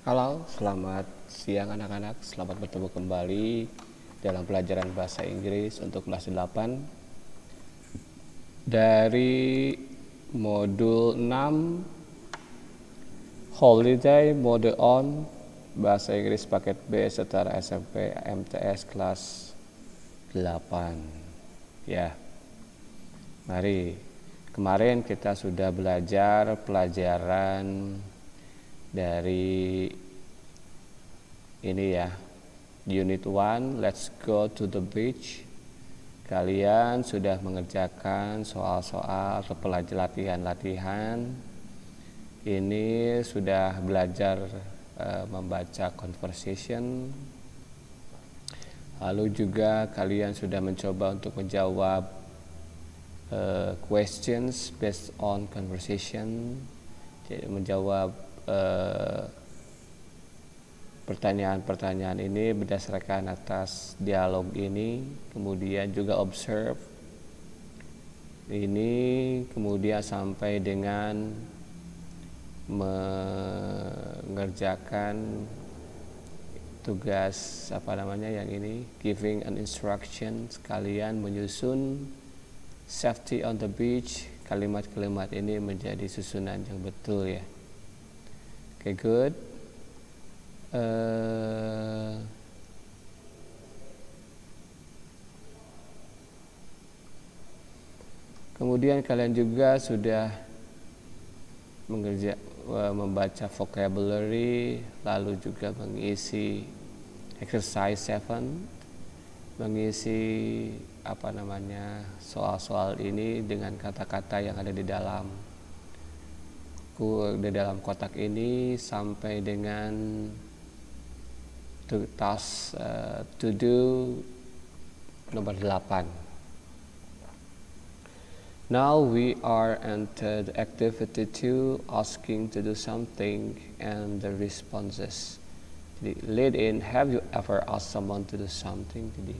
Halo, selamat siang anak-anak. Selamat bertemu kembali dalam pelajaran bahasa Inggris untuk kelas 8 dari modul 6 Holiday Mode On Bahasa Inggris paket B setara SMP MTS kelas 8. Ya. Mari. Kemarin kita sudah belajar pelajaran dari ini ya, unit 1, let's go to the beach. Kalian sudah mengerjakan soal-soal atau latihan-latihan. Ini sudah belajar membaca conversation. Lalu juga kalian sudah mencoba untuk menjawab questions based on conversation. Jadi menjawab pertanyaan-pertanyaan ini berdasarkan atas dialog ini, kemudian juga observe ini, kemudian sampai dengan mengerjakan tugas yang ini, giving an instruction, kalian menyusun safety on the beach. Kalimat-kalimat ini menjadi susunan yang betul ya. Okay, good. Kemudian kalian juga sudah membaca vocabulary, lalu juga mengisi exercise 7, mengisi soal-soal ini dengan kata-kata yang ada di dalam kotak ini sampai dengan task to do nomor 8. Now we are entered activity 2, asking to do something and the responses. Jadi lead in, have you ever asked someone to do something? Jadi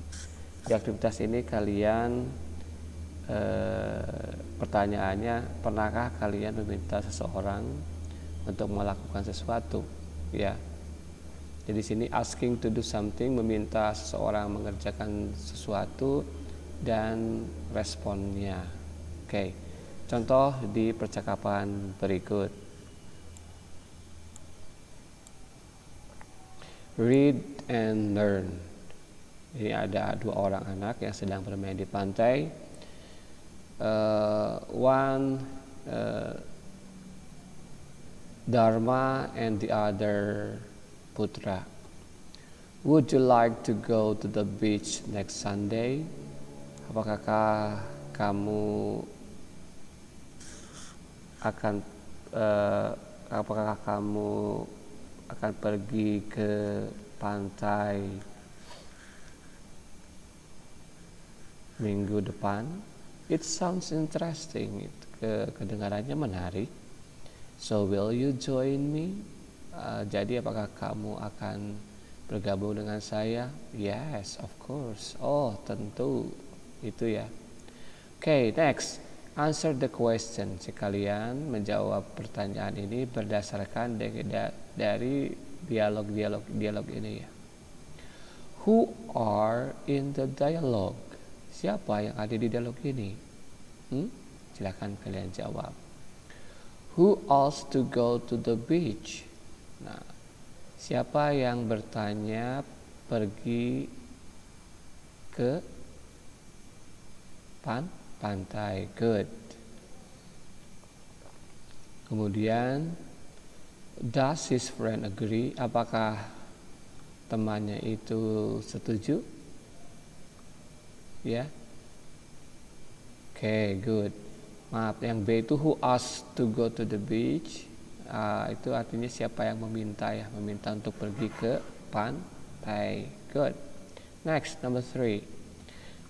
di aktivitas ini kalian pertanyaannya, pernahkah kalian meminta seseorang untuk melakukan sesuatu? Ya. Jadi sini asking to do something, meminta seseorang mengerjakan sesuatu dan responnya. Oke. Contoh di percakapan berikut. Read and learn. Ini ada dua orang anak yang sedang bermain di pantai. One Dharma and the other Putra. Would you like to go to the beach next Sunday? Apakah kamu akan pergi ke pantai minggu depan? It sounds interesting. Kedengarannya menarik. So will you join me? Jadi apakah kamu akan bergabung dengan saya? Yes, of course. Oh, tentu. Itu ya. Okay, next. Answer the question. Kalian menjawab pertanyaan ini berdasarkan dari dialog ini ya. Who are in the dialogue? Siapa yang ada di dialog ini? Silakan kalian jawab. Who asked to go to the beach? Nah, siapa yang bertanya pergi ke pantai? Good. Kemudian, does his friend agree? Apakah temannya itu setuju? Ya. Okay, good. Maaf, yang B itu who asked to go to the beach. Itu artinya siapa yang meminta ya, meminta untuk pergi ke pantai. Good. Next, number 3.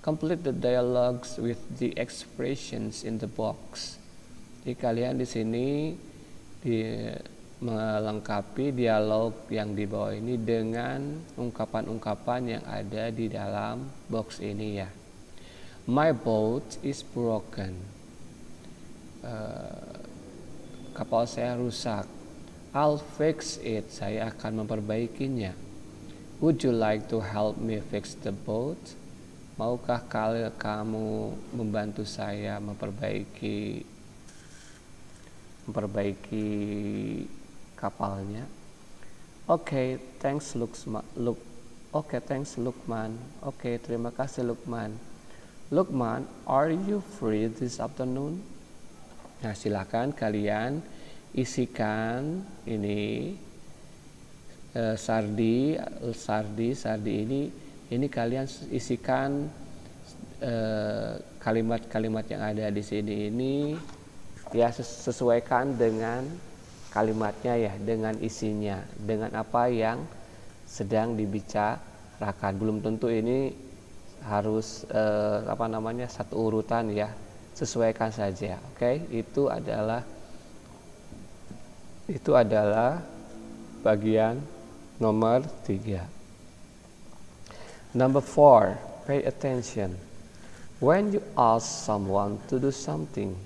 Complete the dialogues with the expressions in the box. Jadi kalian di sini melengkapi dialog yang di bawah ini dengan ungkapan-ungkapan yang ada di dalam box ini ya. My boat is broken. Kapal saya rusak. I'll fix it. Saya akan memperbaikinya. Would you like to help me fix the boat? Maukah kamu membantu saya memperbaiki kapalnya? Oke, thanks Lukman. Oke, terima kasih Lukman. Lukman, are you free this afternoon? Nah, silakan kalian isikan ini sardi ini kalian isikan kalimat-kalimat yang ada di sini ini ya, sesuaikan dengan kalimatnya ya, dengan isinya, dengan apa yang sedang dibicarakan. Belum tentu ini harus satu urutan ya, sesuaikan saja. Oke, itu adalah bagian nomor 3. Number 4, pay attention. When you ask someone to do something,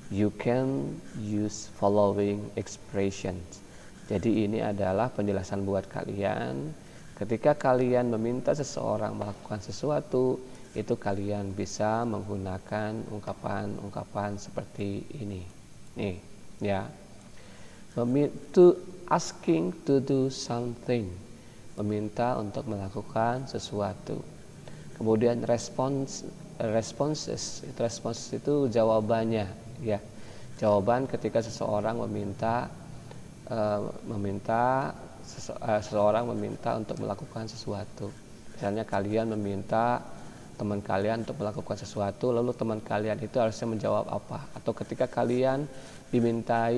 you can use following expressions. Jadi ini adalah penjelasan buat kalian. Ketika kalian meminta seseorang melakukan sesuatu, itu kalian bisa menggunakan ungkapan-ungkapan seperti ini. Nih, ya. Asking to do something, meminta untuk melakukan sesuatu. Kemudian responses itu jawabannya, ya. Jawaban ketika seseorang seseorang meminta untuk melakukan sesuatu. Misalnya kalian meminta teman kalian untuk melakukan sesuatu, lalu teman kalian itu harusnya menjawab apa? Atau ketika kalian diminta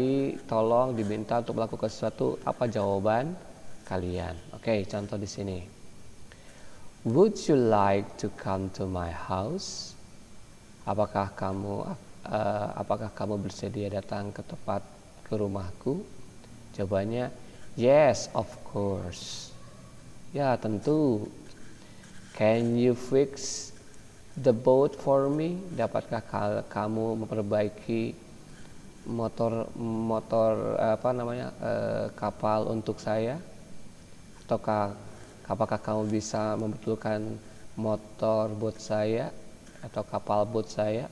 untuk melakukan sesuatu, apa jawaban kalian? Oke, contoh di sini. Would you like to come to my house? Apakah kamu bersedia datang ke rumahku? Jawabannya yes, of course. Ya, tentu. Can you fix the boat for me? Dapatkah kamu memperbaiki kapal untuk saya? Apakah kamu bisa membetulkan motor bot saya atau kapal bot saya?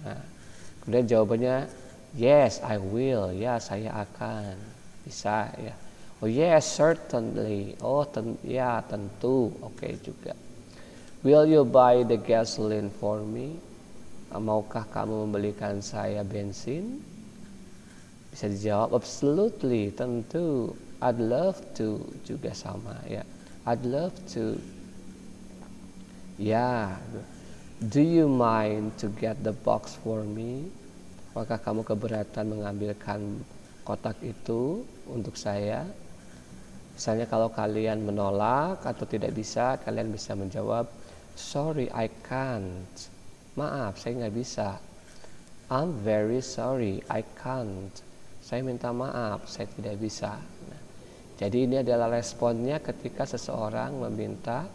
Nah, kemudian jawabannya yes, I will. Ya, saya akan. Bisa ya. Oh yes, certainly. Oh tentu. Oke juga. Will you buy the gasoline for me? Maukah kamu membelikan saya bensin? Bisa dijawab absolutely, tentu. I'd love to, juga sama ya. I'd love to. Ya. Do you mind to get the box for me? Apakah kamu keberatan mengambilkan kotak itu untuk saya? Misalnya kalau kalian menolak atau tidak bisa, kalian bisa menjawab, sorry, I can't. Maaf, saya nggak bisa. I'm very sorry, I can't. Saya minta maaf, saya tidak bisa. Nah, jadi ini adalah responnya ketika seseorang meminta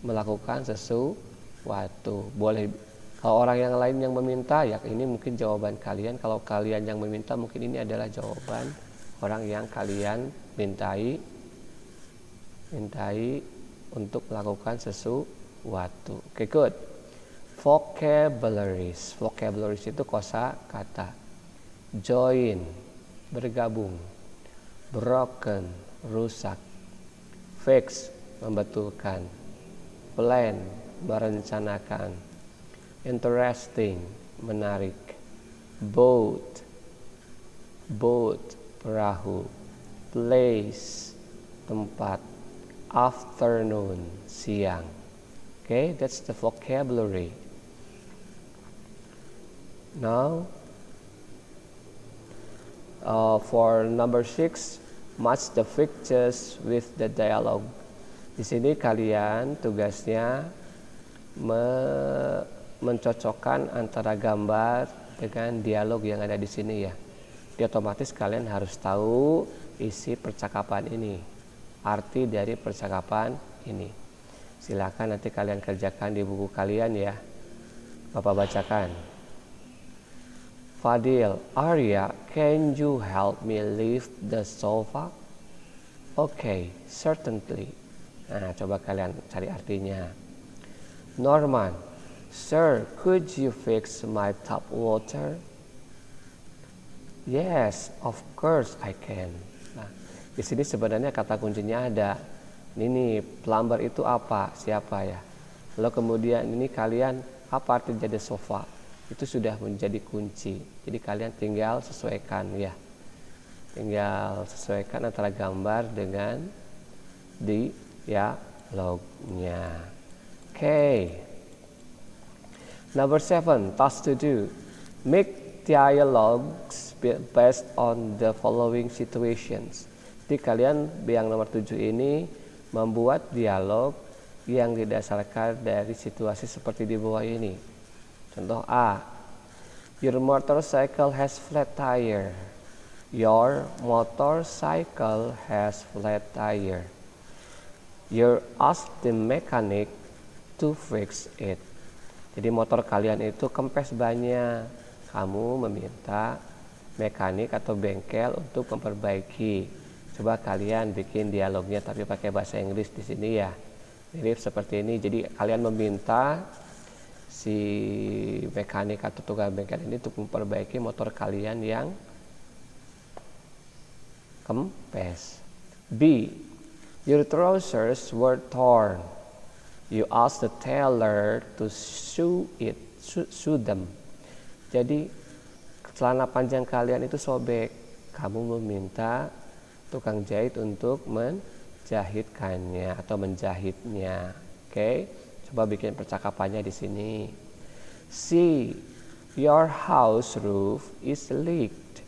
melakukan sesuatu. Boleh, kalau orang yang lain yang meminta, ya ini mungkin jawaban kalian. Kalau kalian yang meminta, mungkin ini adalah jawaban orang yang kalian mintai untuk melakukan sesuatu. Oke, good. Vocabularies itu kosa kata. Join, bergabung. Broken, rusak. Fix, membetulkan. Plan, merencanakan. Interesting, menarik. Boat, perahu. Place, tempat. Afternoon, siang. Okay, that's the vocabulary. Now, for number 6, match the pictures with the dialogue. Di sini kalian tugasnya mencocokkan antara gambar dengan dialog yang ada di sini ya. Jadi otomatis kalian harus tahu isi percakapan ini. Arti dari percakapan ini. Silakan nanti kalian kerjakan di buku kalian ya. Bapak bacakan. Fadil, Arya, can you help me lift the sofa? Okay, certainly. Nah, coba kalian cari artinya. Norman, sir, could you fix my tap water? Yes, of course I can. Nah, di sini sebenarnya kata kuncinya ada. Ini plumber itu apa? Siapa ya? Lalu kemudian ini kalian apa arti jadi sofa? Itu sudah menjadi kunci. Jadi kalian tinggal sesuaikan ya. Tinggal sesuaikan antara gambar dengan dialognya. Okay. Number 7, task to do. Make dialogues based on the following situations. Jadi kalian yang nomor 7 ini membuat dialog yang didasarkan dari situasi seperti di bawah ini. Contoh A, your motorcycle has flat tire. Your motorcycle has flat tire. You ask the mechanic to fix it. Jadi motor kalian itu kempes bannya. Kamu meminta mekanik atau bengkel untuk memperbaiki. Coba kalian bikin dialognya tapi pakai bahasa Inggris di sini ya. Mirip seperti ini. Jadi kalian meminta si mekanik atau tukang bengkel ini untuk memperbaiki motor kalian yang kempes. B, your trousers were torn. You ask the tailor to sew them. Jadi celana panjang kalian itu sobek. Kamu meminta tukang jahit untuk menjahitkannya atau menjahitnya. Oke, coba bikin percakapannya di sini. C, your house roof is leaked.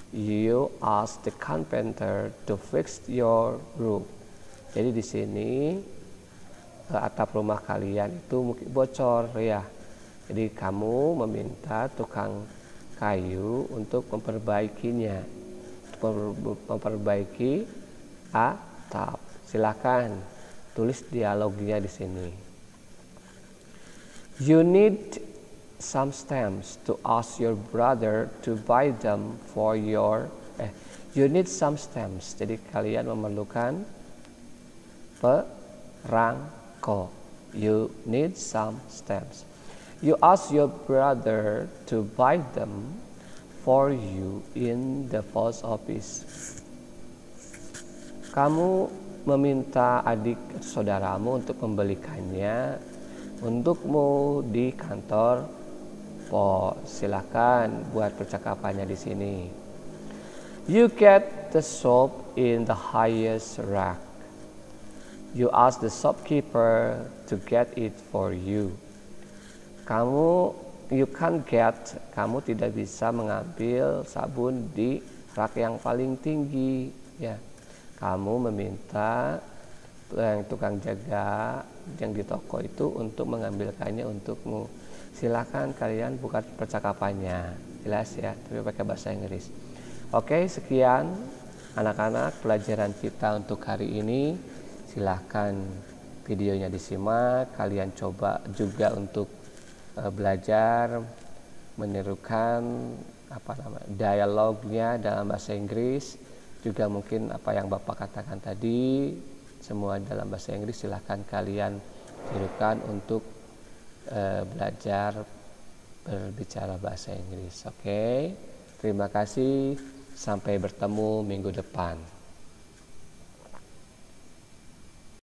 You ask the carpenter to fix your roof. Jadi di sini atap rumah kalian itu mungkin bocor ya. Jadi kamu meminta tukang kayu untuk memperbaikinya, memperbaiki atap. Silakan tulis dialognya di sini. You need some stamps to ask your brother to buy them for your. You need some stamps. Jadi kalian memerlukan perangko. You need some stamps. You ask your brother to buy them for you in the post office. Kamu meminta adik saudaramu untuk membelikannya untukmu di kantor pos. Silakan buat percakapannya di sini. You get the soap in the highest rack. You ask the shopkeeper to get it for you. Kamu tidak bisa mengambil sabun di rak yang paling tinggi ya. Kamu meminta tukang jaga yang di toko itu untuk mengambilkannya untukmu. Silakan kalian buka percakapannya. Jelas ya, tapi pakai bahasa Inggris. Oke, sekian anak-anak pelajaran kita untuk hari ini. Silahkan videonya disimak. Kalian coba juga untuk belajar menirukan dialognya dalam bahasa Inggris. Juga mungkin apa yang Bapak katakan tadi semua dalam bahasa Inggris. Silahkan kalian tirukan untuk belajar berbicara bahasa Inggris. Oke, terima kasih. Sampai bertemu minggu depan.